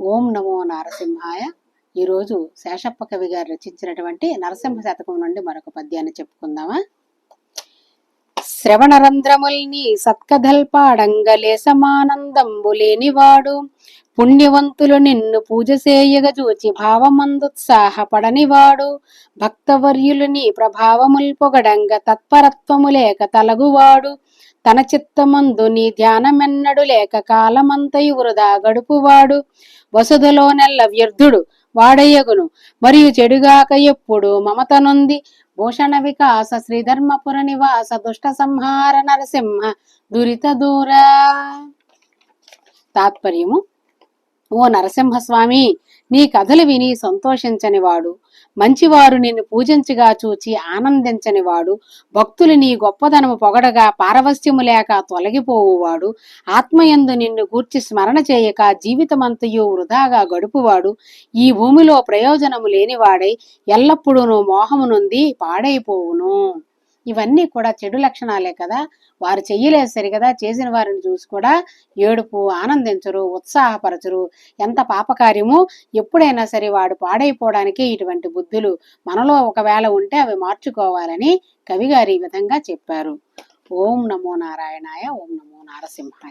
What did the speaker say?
ఓం నమో నారసింహాయ. ఈరోజు శేషప్ప కవి గారు రచించినటువంటి నరసింహ శతకం నుండి మరొక పద్యాన్ని చెప్పుకుందామా. శ్రవణరంధ్రముల్ని సత్కథల్పాడంగలేసమానందంబు లేనివాడు, పుణ్యవంతులు నిన్ను పూజ సేయగ చూచి భావమందుత్సాహపడనివాడు, భక్తవర్యులు నీ ప్రభావముల్ పొగడంగ తత్పరత్వము లేక తలగువాడు, తన చిత్తమందు నీ ధ్యానమెన్నడు లేక కాలమంతయు వృధా గడుపువాడు, వసుధలో నెల్ల వ్యర్థుడు వాడయ్యగును మరియు చెడుగాక ఎప్పుడు మమత నొంది, భూషణ వికాస శ్రీధర్మపుర నివాస దుష్ట సంహార నరసింహ దురిత దూరా. తాత్పర్యము: ఓ నరసింహస్వామి, నీ కథలు విని సంతోషించని వాడు, మంచివారు నిన్ను పూజించగా చూచి ఆనందించని వాడు, భక్తులు నీ గొప్పదనము పొగడగా పారవస్యము లేక తొలగిపోవువాడు, ఆత్మయందు నిన్ను గూర్చి స్మరణ చేయక జీవితమంతయు వృధాగా గడుపువాడు, ఈ భూమిలో ప్రయోజనము లేనివాడై ఎల్లప్పుడూ మోహము నొంది పాడైపోవును. ఇవన్నీ కూడా చెడు లక్షణాలే కదా. వారు చెయ్యలేదు సరిగదా, చేసిన వారిని చూసి కూడా ఏడుపు, ఆనందించరు, ఉత్సాహపరచరు. ఎంత పాపకార్యము. ఎప్పుడైనా సరే వాడు పాడైపోవడానికి ఇటువంటి బుద్ధులు మనలో ఒకవేళ ఉంటే అవి మార్చుకోవాలని కవిగారు ఈ విధంగా చెప్పారు. ఓం నమో నారాయణాయ. ఓం నమో నారసింహాయ.